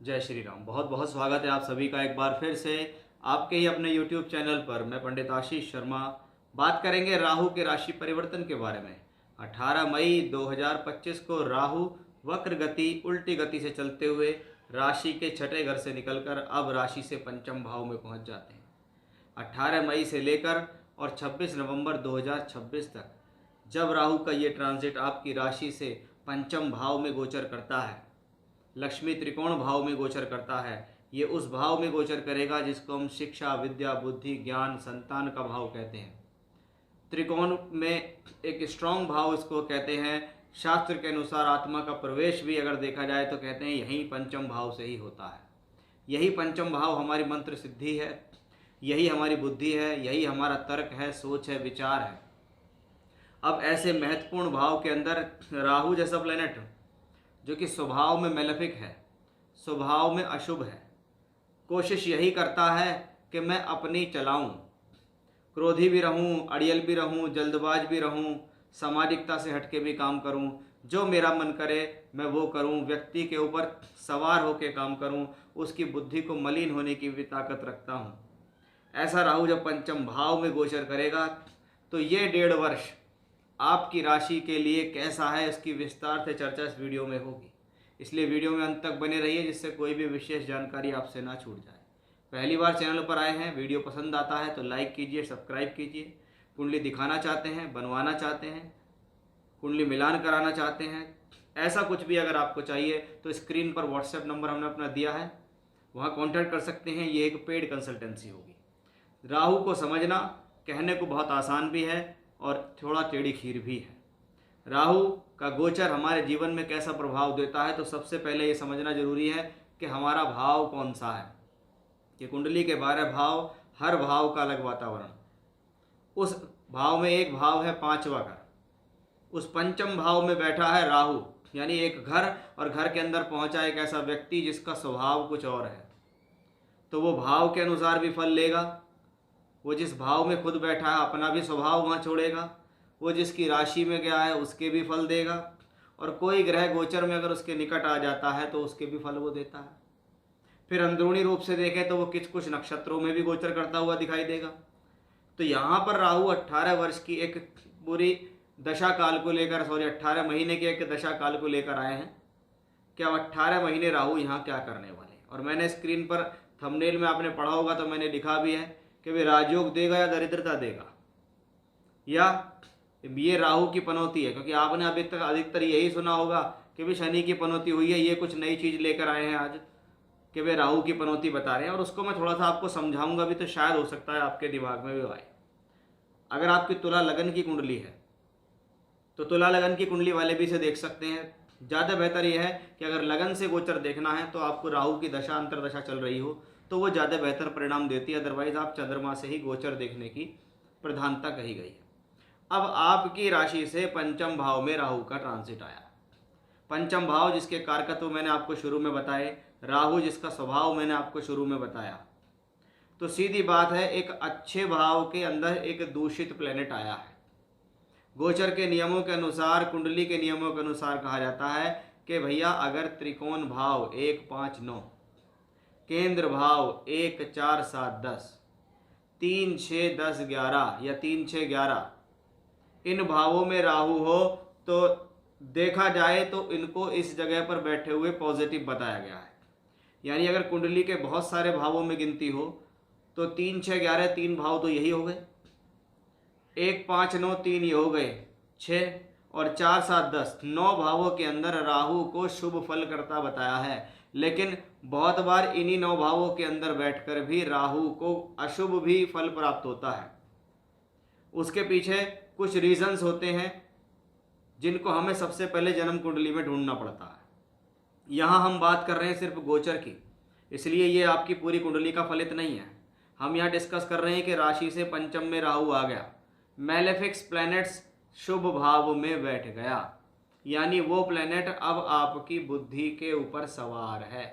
जय श्री राम। बहुत बहुत स्वागत है आप सभी का एक बार फिर से आपके ही अपने YouTube चैनल पर। मैं पंडित आशीष शर्मा। बात करेंगे राहु के राशि परिवर्तन के बारे में। 18 मई 2025 को राहु वक्र गति उल्टी गति से चलते हुए राशि के छठे घर से निकलकर अब राशि से पंचम भाव में पहुंच जाते हैं। 18 मई से लेकर और 26 नवंबर 2026 तक जब राहु का ये ट्रांजिट आपकी राशि से पंचम भाव में गोचर करता है, लक्ष्मी त्रिकोण भाव में गोचर करता है। ये उस भाव में गोचर करेगा जिसको हम शिक्षा, विद्या, बुद्धि, ज्ञान, संतान का भाव कहते हैं। त्रिकोण में एक स्ट्रॉन्ग भाव इसको कहते हैं। शास्त्र के अनुसार आत्मा का प्रवेश भी अगर देखा जाए तो कहते हैं यही पंचम भाव से ही होता है। यही पंचम भाव हमारी मंत्र सिद्धि है, यही हमारी बुद्धि है, यही हमारा तर्क है, सोच है, विचार है। अब ऐसे महत्वपूर्ण भाव के अंदर राहु जैसा प्लेनेट जो कि स्वभाव में मेलेफिक है, स्वभाव में अशुभ है, कोशिश यही करता है कि मैं अपनी चलाऊं, क्रोधी भी रहूं, अड़ियल भी रहूं, जल्दबाज भी रहूं, सामाजिकता से हटके भी काम करूं, जो मेरा मन करे मैं वो करूं, व्यक्ति के ऊपर सवार होकर काम करूं, उसकी बुद्धि को मलिन होने की भी ताकत रखता हूं। ऐसा राहु जब पंचम भाव में गोचर करेगा तो ये 1.5 वर्ष आपकी राशि के लिए कैसा है इसकी विस्तार से चर्चा इस वीडियो में होगी। इसलिए वीडियो में अंत तक बने रहिए जिससे कोई भी विशेष जानकारी आपसे ना छूट जाए। पहली बार चैनल पर आए हैं, वीडियो पसंद आता है तो लाइक कीजिए, सब्सक्राइब कीजिए। कुंडली दिखाना चाहते हैं, बनवाना चाहते हैं, कुंडली मिलान कराना चाहते हैं, ऐसा कुछ भी अगर आपको चाहिए तो स्क्रीन पर व्हाट्सएप नंबर हमने अपना दिया है, वहाँ कॉन्टैक्ट कर सकते हैं। ये एक पेड कंसल्टेंसी होगी। राहु को समझना कहने को बहुत आसान भी है और थोड़ा टेढ़ी खीर भी है। राहु का गोचर हमारे जीवन में कैसा प्रभाव देता है तो सबसे पहले ये समझना जरूरी है कि हमारा भाव कौन सा है। कि कुंडली के 12 भाव, हर भाव का अलग वातावरण। उस भाव में एक भाव है 5वां घर, उस पंचम भाव में बैठा है राहु, यानी एक घर, और घर के अंदर पहुंचा एक ऐसा व्यक्ति जिसका स्वभाव कुछ और है। तो वो भाव के अनुसार भी फल लेगा। वो जिस भाव में खुद बैठा है अपना भी स्वभाव वहाँ छोड़ेगा। वो जिसकी राशि में गया है उसके भी फल देगा, और कोई ग्रह गोचर में अगर उसके निकट आ जाता है तो उसके भी फल वो देता है। फिर अंदरूनी रूप से देखें तो वो कुछ नक्षत्रों में भी गोचर करता हुआ दिखाई देगा। तो यहाँ पर राहु 18 वर्ष की एक पूरी दशा काल को लेकर, 18 महीने के एक दशा काल को लेकर आए हैं। क्या 18 महीने राहु यहाँ क्या करने वाले हैं। और मैंने स्क्रीन पर थंबनेल में आपने पढ़ा होगा तो मैंने लिखा भी है कि वे राजयोग देगा या दरिद्रता देगा, या ये राहु की पनौती है। क्योंकि आपने अभी तक अधिकतर यही सुना होगा कि भाई शनि की पनौती हुई है, ये कुछ नई चीज़ लेकर आए हैं आज कि वे राहु की पनौती बता रहे हैं। और उसको मैं थोड़ा सा आपको समझाऊंगा भी तो शायद हो सकता है आपके दिमाग में भी आए। अगर आपकी तुला लगन की कुंडली है तो तुला लगन की कुंडली वाले भी इसे देख सकते हैं। ज़्यादा बेहतर यह है कि अगर लगन से गोचर देखना है तो आपको राहु की दशा अंतरदशा चल रही हो तो वो ज़्यादा बेहतर परिणाम देती है। अदरवाइज आप चंद्रमा से ही गोचर देखने की प्रधानता कही गई है। अब आपकी राशि से पंचम भाव में राहु का ट्रांसिट आया। पंचम भाव जिसके कारकत्व मैंने आपको शुरू में बताए, राहु जिसका स्वभाव मैंने आपको शुरू में बताया, तो सीधी बात है एक अच्छे भाव के अंदर एक दूषित प्लेनेट आया है। गोचर के नियमों के अनुसार, कुंडली के नियमों के अनुसार कहा जाता है कि भैया अगर त्रिकोण भाव 1, 5, 9, केंद्र भाव 1, 4, 7, 10, 3, 6, 10, 11 या 3, 6, 11 इन भावों में राहु हो तो देखा जाए तो इनको इस जगह पर बैठे हुए पॉजिटिव बताया गया है। यानी अगर कुंडली के बहुत सारे भावों में गिनती हो तो 3, 6, 11 3 भाव तो यही हो गए, 1, 5, 9 3 ये हो गए 6, और 4, 7, 10 9 भावों के अंदर राहु को शुभ फल करता बताया है। लेकिन बहुत बार इन्हीं 9 भावों के अंदर बैठकर भी राहु को अशुभ भी फल प्राप्त होता है। उसके पीछे कुछ रीजंस होते हैं जिनको हमें सबसे पहले जन्म कुंडली में ढूंढना पड़ता है। यहाँ हम बात कर रहे हैं सिर्फ गोचर की, इसलिए ये आपकी पूरी कुंडली का फलित नहीं है। हम यहाँ डिस्कस कर रहे हैं कि राशि से पंचम में राहु आ गया, मैलेफिक्स प्लैनेट्स शुभ भाव में बैठ गया, यानी वो प्लैनेट अब आपकी बुद्धि के ऊपर सवार है।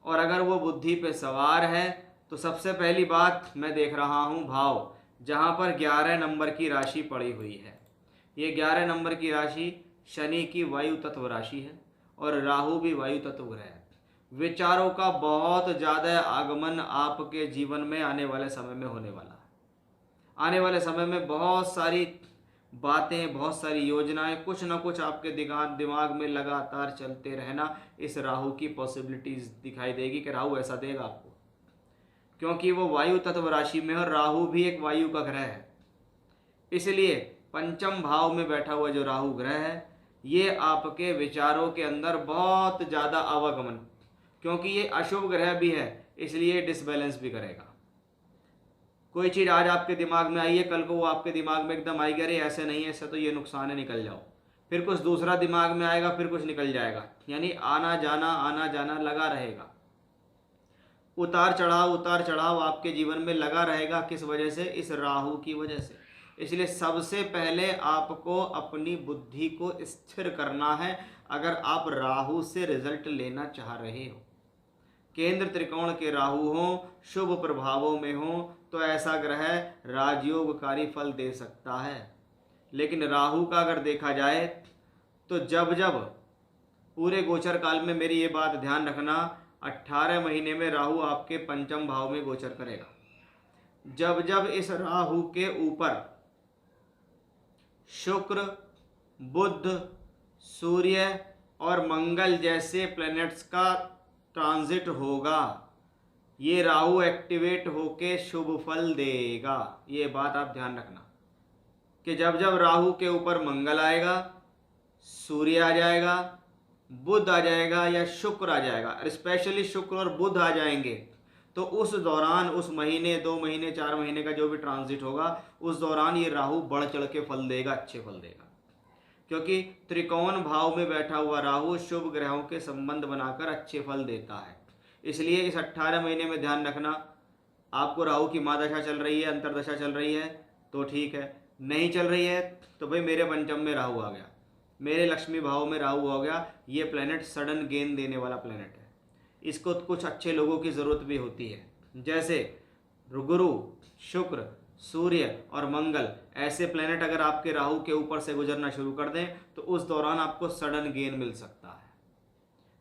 और अगर वो बुद्धि पे सवार है तो सबसे पहली बात मैं देख रहा हूँ भाव जहाँ पर 11 नंबर की राशि पड़ी हुई है। ये 11 नंबर की राशि शनि की वायु तत्व राशि है और राहु भी वायु तत्व ग्रह है। विचारों का बहुत ज़्यादा आगमन आपके जीवन में आने वाले समय में होने वाला है। आने वाले समय में बहुत सारी बातें, बहुत सारी योजनाएं, कुछ ना कुछ आपके दिमाग में लगातार चलते रहना, इस राहु की पॉसिबिलिटीज दिखाई देगी कि राहु ऐसा देगा आपको, क्योंकि वो वायु तत्व राशि में है और राहु भी एक वायु का ग्रह है। इसलिए पंचम भाव में बैठा हुआ जो राहु ग्रह है, ये आपके विचारों के अंदर बहुत ज़्यादा आवागमन, क्योंकि ये अशुभ ग्रह भी है इसलिए डिसबैलेंस भी करेगा। कोई चीज़ आज आपके दिमाग में आई है, कल को वो आपके दिमाग में एकदम आएगी, अरे ऐसे नहीं है, ऐसा तो ये नुकसान है, निकल जाओ। फिर कुछ दूसरा दिमाग में आएगा, फिर कुछ निकल जाएगा, यानी आना जाना लगा रहेगा। उतार चढ़ाव आपके जीवन में लगा रहेगा। किस वजह से? इस राहु की वजह से। इसलिए सबसे पहले आपको अपनी बुद्धि को स्थिर करना है अगर आप राहु से रिजल्ट लेना चाह रहे हो। केंद्र त्रिकोण के राहु हो, शुभ प्रभावों में हो, तो ऐसा ग्रह राजयोगकारी फल दे सकता है। लेकिन राहु का अगर देखा जाए तो जब जब पूरे गोचर काल में, मेरी ये बात ध्यान रखना, 18 महीने में राहु आपके पंचम भाव में गोचर करेगा। जब जब इस राहु के ऊपर शुक्र, बुध, सूर्य और मंगल जैसे प्लैनेट्स का ट्रांजिट होगा, ये राहु एक्टिवेट होके शुभ फल देगा। ये बात आप ध्यान रखना कि जब जब राहु के ऊपर मंगल आएगा, सूर्य आ जाएगा, बुध आ जाएगा या शुक्र आ जाएगा, स्पेशली शुक्र और बुध आ जाएंगे, तो उस दौरान, उस महीने, 2 महीने, 4 महीने का जो भी ट्रांजिट होगा, उस दौरान ये राहु बढ़ चढ़ के फल देगा, अच्छे फल देगा। क्योंकि त्रिकोण भाव में बैठा हुआ राहु शुभ ग्रहों के संबंध बनाकर अच्छे फल देता है। इसलिए इस 18 महीने में ध्यान रखना, आपको राहु की महादशा चल रही है, अंतरदशा चल रही है तो ठीक है, नहीं चल रही है तो भाई मेरे पंचम में राहु आ गया, मेरे लक्ष्मी भाव में राहु आ गया, ये प्लेनेट सडन गेन देने वाला प्लेनेट है। इसको कुछ अच्छे लोगों की ज़रूरत भी होती है, जैसे गुरु, शुक्र, सूर्य और मंगल, ऐसे प्लेनेट अगर आपके राहु के ऊपर से गुजरना शुरू कर दें तो उस दौरान आपको सडन गेन मिल सकता है।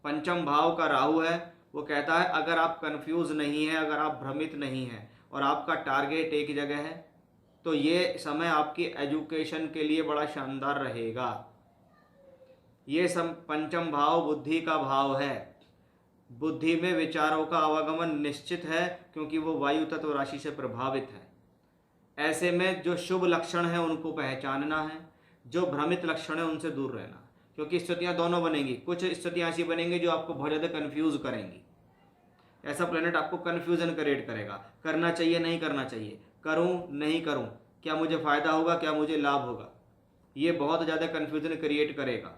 पंचम भाव का राहु है, वो कहता है अगर आप कंफ्यूज नहीं हैं, अगर आप भ्रमित नहीं हैं और आपका टारगेट एक जगह है, तो ये समय आपकी एजुकेशन के लिए बड़ा शानदार रहेगा। ये पंचम भाव बुद्धि का भाव है। बुद्धि में विचारों का आवागमन निश्चित है, क्योंकि वो वायु तत्व राशि से प्रभावित है। ऐसे में जो शुभ लक्षण है उनको पहचानना है, जो भ्रमित लक्षण है उनसे दूर रहना, क्योंकि स्थितियां दोनों बनेंगी। कुछ स्थितियां ऐसी बनेंगी जो आपको बहुत ज़्यादा कन्फ्यूज़ करेंगी। ऐसा प्लेनेट आपको कन्फ्यूज़न क्रिएट करेगा, करना चाहिए नहीं करना चाहिए, करूं नहीं करूं, क्या मुझे फ़ायदा होगा, क्या मुझे लाभ होगा, ये बहुत ज़्यादा कन्फ्यूज़न क्रिएट करेगा।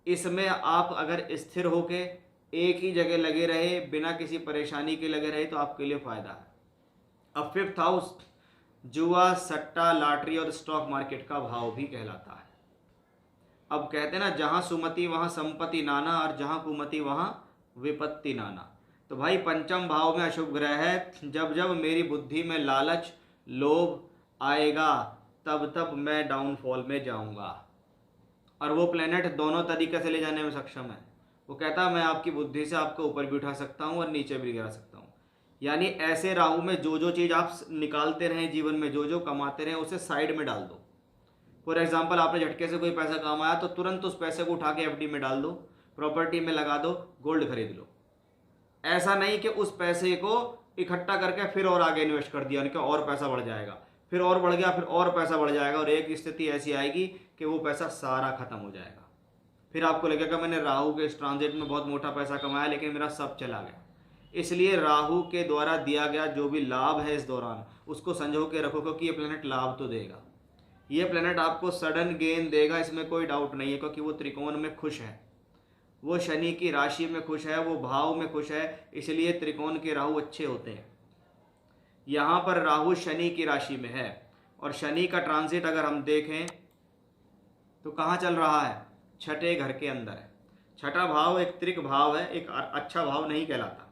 इसमें आप अगर स्थिर होके एक ही जगह लगे रहे, बिना किसी परेशानी के लगे रहे, तो आपके लिए फ़ायदा है। अब 5th हाउस जुआ, सट्टा, लॉटरी और स्टॉक मार्केट का भाव भी कहलाता है। अब कहते हैं ना, जहाँ सुमति वहाँ संपत्ति नाना और जहाँ कुमति वहाँ विपत्ति नाना। तो भाई पंचम भाव में अशुभ ग्रह है, जब जब मेरी बुद्धि में लालच, लोभ आएगा, तब तब मैं डाउनफॉल में जाऊंगा। और वो प्लेनेट दोनों तरीके से ले जाने में सक्षम है। वो कहता है मैं आपकी बुद्धि से आपको ऊपर भी उठा सकता हूँ और नीचे भी गिरा सकता हूँ। यानी ऐसे राहु में जो चीज़ आप निकालते रहें जीवन में, जो कमाते रहें, उसे साइड में डाल दो। फॉर एग्जाम्पल, आपने झटके से कोई पैसा कमाया तो तुरंत उस पैसे को उठा के एफडी में डाल दो, प्रॉपर्टी में लगा दो, गोल्ड खरीद लो। ऐसा नहीं कि उस पैसे को इकट्ठा करके फिर और आगे इन्वेस्ट कर दिया, उनका और पैसा बढ़ जाएगा, फिर और बढ़ गया, फिर और पैसा बढ़ जाएगा, और एक स्थिति ऐसी आएगी कि वो पैसा सारा खत्म हो जाएगा। फिर आपको लगेगा मैंने राहु के इस ट्रांजिट में बहुत मोटा पैसा कमाया, लेकिन मेरा सब चला गया। इसलिए राहु के द्वारा दिया गया जो भी लाभ है इस दौरान, उसको संजो के रखो, क्योंकि ये प्लेनेट लाभ तो देगा। ये प्लेनेट आपको सडन गेन देगा, इसमें कोई डाउट नहीं है, क्योंकि वो त्रिकोण में खुश है, वो शनि की राशि में खुश है, वो भाव में खुश है। इसलिए त्रिकोण के राहु अच्छे होते हैं। यहाँ पर राहु शनि की राशि में है, और शनि का ट्रांजिट अगर हम देखें तो कहाँ चल रहा है? छठे घर के अंदर है। छठा भाव एक त्रिक भाव है, एक अच्छा भाव नहीं कहलाता।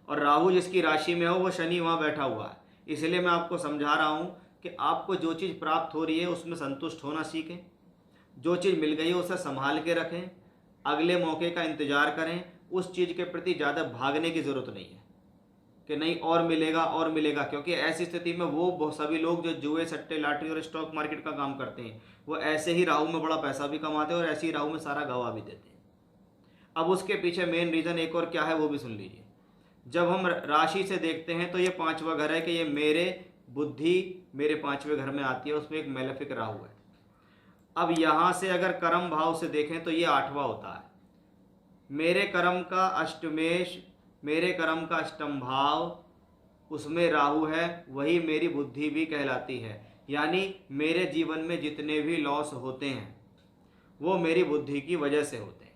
और राहु जिसकी राशि में हो वो शनि वहाँ बैठा हुआ है। इसलिए मैं आपको समझा रहा हूँ कि आपको जो चीज़ प्राप्त हो रही है उसमें संतुष्ट होना सीखें। जो चीज़ मिल गई है उसे संभाल के रखें, अगले मौके का इंतज़ार करें, उस चीज़ के प्रति ज़्यादा भागने की ज़रूरत नहीं है कि नहीं और मिलेगा और मिलेगा, क्योंकि ऐसी स्थिति में वो सभी लोग जो जुए, सट्टे, लॉटरी और स्टॉक मार्केट का काम करते हैं वो ऐसे ही राहु में बड़ा पैसा भी कमाते हैं और ऐसे ही राहु में सारा गंवा भी देते हैं। अब उसके पीछे मेन रीज़न एक और क्या है वो भी सुन लीजिए। जब हम राशि से देखते हैं तो ये 5वां घर है कि ये मेरे बुद्धि मेरे 5वें घर में आती है, उसमें एक मेलेफिक राहु है। अब यहाँ से अगर कर्म भाव से देखें तो ये 8वां होता है। मेरे कर्म का अष्टम भाव, उसमें राहु है, वही मेरी बुद्धि भी कहलाती है। यानी मेरे जीवन में जितने भी लॉस होते हैं वो मेरी बुद्धि की वजह से होते हैं।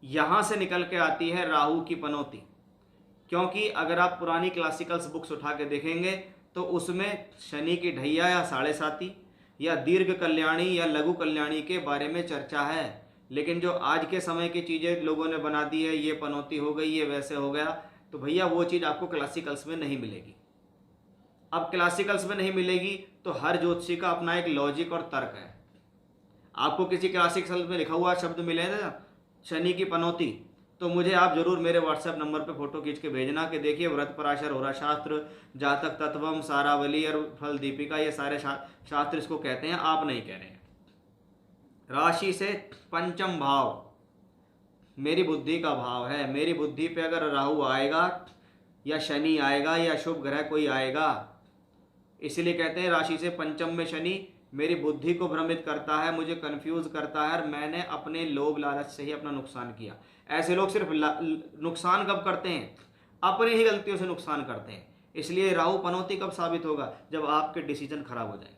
यहाँ से निकल के आती है राहु की पनौती, क्योंकि अगर आप पुरानी क्लासिकल्स बुक्स उठा के देखेंगे तो उसमें शनि की ढैया या साढ़े साती या दीर्घ कल्याणी या लघु कल्याणी के बारे में चर्चा है। लेकिन जो आज के समय की चीज़ें लोगों ने बना दी है, ये पनौती हो गई, ये वैसे हो गया, तो भैया वो चीज़ आपको क्लासिकल्स में नहीं मिलेगी। अब क्लासिकल्स में नहीं मिलेगी तो हर ज्योतिषी का अपना एक लॉजिक और तर्क है। आपको किसी क्लासिकल्स में लिखा हुआ शब्द मिले ना शनि की पनौती, तो मुझे आप जरूर मेरे व्हाट्सएप नंबर पे फोटो खींच के भेजना कि देखिए व्रत पराशर, होरा शास्त्र, जातक तत्वम, सारावली और फल दीपिका, ये सारे शास्त्र इसको कहते हैं, आप नहीं कह रहे हैं। राशि से 5वां भाव मेरी बुद्धि का भाव है। मेरी बुद्धि पे अगर राहु आएगा या शनि आएगा या शुभ ग्रह कोई आएगा, इसलिए कहते हैं राशि से 5 में शनि मेरी बुद्धि को भ्रमित करता है, मुझे कंफ्यूज करता है और मैंने अपने लोभ लालच से ही अपना नुकसान किया। ऐसे लोग सिर्फ नुकसान कब करते हैं? अपनी ही गलतियों से नुकसान करते हैं। इसलिए राहु पनौती कब साबित होगा? जब आपके डिसीजन खराब हो जाएंगे।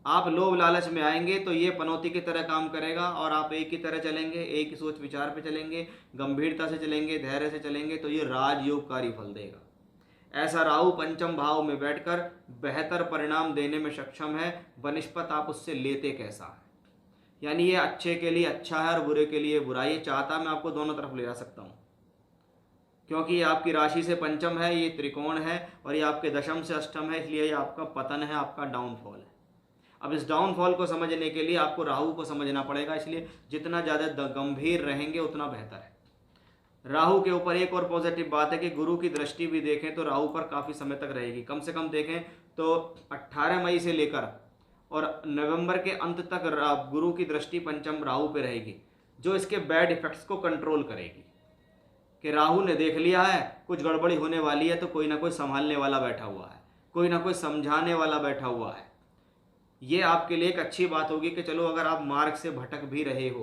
आप लोभ लालच में आएंगे तो ये पनौती की तरह काम करेगा और आप एक ही तरह चलेंगे, एक ही सोच विचार पे चलेंगे, गंभीरता से चलेंगे, धैर्य से चलेंगे, तो ये राजयोगकारी फल देगा। ऐसा राहु 5 भाव में बैठकर बेहतर परिणाम देने में सक्षम है, बनिस्पत आप उससे लेते कैसा है। यानी ये अच्छे के लिए अच्छा है और बुरे के लिए बुरा। ये चाहता मैं आपको दोनों तरफ ले जा सकता हूँ, क्योंकि ये आपकी राशि से 5 है, ये त्रिकोण है और ये आपके दशम से अष्टम है, इसलिए ये आपका पतन है, आपका डाउनफॉल है। अब इस डाउनफॉल को समझने के लिए आपको राहु को समझना पड़ेगा, इसलिए जितना ज़्यादा गंभीर रहेंगे उतना बेहतर है। राहु के ऊपर एक और पॉजिटिव बात है कि गुरु की दृष्टि भी देखें तो राहु पर काफ़ी समय तक रहेगी। कम से कम देखें तो 18 मई से लेकर और नवंबर के अंत तक गुरु की दृष्टि 5 राहु पे रहेगी, जो इसके बैड इफेक्ट्स को कंट्रोल करेगी। कि राहु ने देख लिया है कुछ गड़बड़ी होने वाली है तो कोई ना कोई संभालने वाला बैठा हुआ है, कोई ना कोई समझाने वाला बैठा हुआ है। ये आपके लिए एक अच्छी बात होगी कि चलो अगर आप मार्ग से भटक भी रहे हो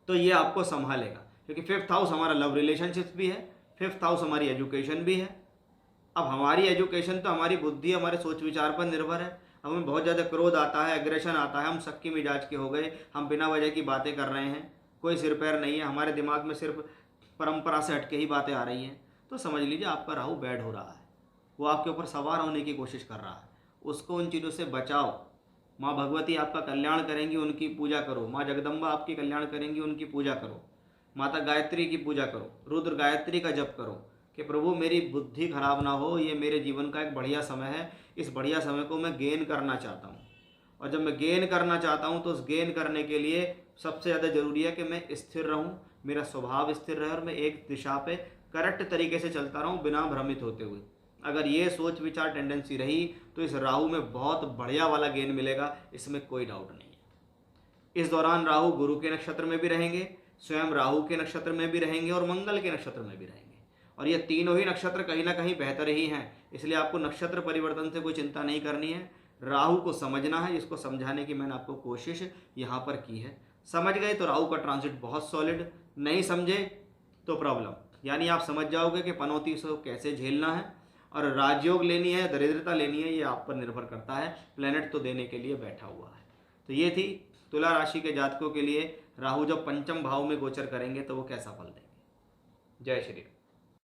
तो ये आपको संभालेगा, क्योंकि 5th हाउस हमारा लव रिलेशनशिप भी है, 5th हाउस हमारी एजुकेशन भी है। अब हमारी एजुकेशन तो हमारी बुद्धि, हमारे सोच विचार पर निर्भर है। हमें बहुत ज़्यादा क्रोध आता है, एग्रेशन आता है, हम शक्की मिजाज के हो गए, हम बिना वजह की बातें कर रहे हैं, कोई सिर पैर नहीं है, हमारे दिमाग में सिर्फ परंपरा से हटके ही बातें आ रही हैं, तो समझ लीजिए आपका राहु बैड हो रहा है, वो आपके ऊपर सवार होने की कोशिश कर रहा है। उसको उन चीज़ों से बचाओ। माँ भगवती आपका कल्याण करेंगी, उनकी पूजा करो। माँ जगदम्बा आपकी कल्याण करेंगी, उनकी पूजा करो। माता गायत्री की पूजा करो, रुद्र गायत्री का जप करो कि प्रभु मेरी बुद्धि खराब ना हो, ये मेरे जीवन का एक बढ़िया समय है, इस बढ़िया समय को मैं गेन करना चाहता हूँ। और जब मैं गेन करना चाहता हूँ तो उस गेन करने के लिए सबसे ज़्यादा ज़रूरी है कि मैं स्थिर रहूँ, मेरा स्वभाव स्थिर रहे और मैं एक दिशा पे करेक्ट तरीके से चलता रहूँ बिना भ्रमित होते हुए। अगर ये सोच विचार टेंडेंसी रही तो इस राहु में बहुत बढ़िया वाला गेन मिलेगा, इसमें कोई डाउट नहीं है। इस दौरान राहु गुरु के नक्षत्र में भी रहेंगे, स्वयं राहु के नक्षत्र में भी रहेंगे और मंगल के नक्षत्र में भी रहेंगे, और ये तीनों ही नक्षत्र कहीं ना कहीं बेहतर ही हैं। इसलिए आपको नक्षत्र परिवर्तन से कोई चिंता नहीं करनी है, राहु को समझना है। इसको समझाने की मैंने आपको कोशिश यहाँ पर की है। समझ गए तो राहु का ट्रांजिट बहुत सॉलिड, नहीं समझे तो प्रॉब्लम। यानी आप समझ जाओगे कि पनौती से कैसे झेलना है, और राजयोग लेनी है, दरिद्रता लेनी है, ये आप पर निर्भर करता है। प्लेनेट तो देने के लिए बैठा हुआ है। तो ये थी तुला राशि के जातकों के लिए राहु जब 5 भाव में गोचर करेंगे तो वो कैसा फल देंगे। जय श्री राम।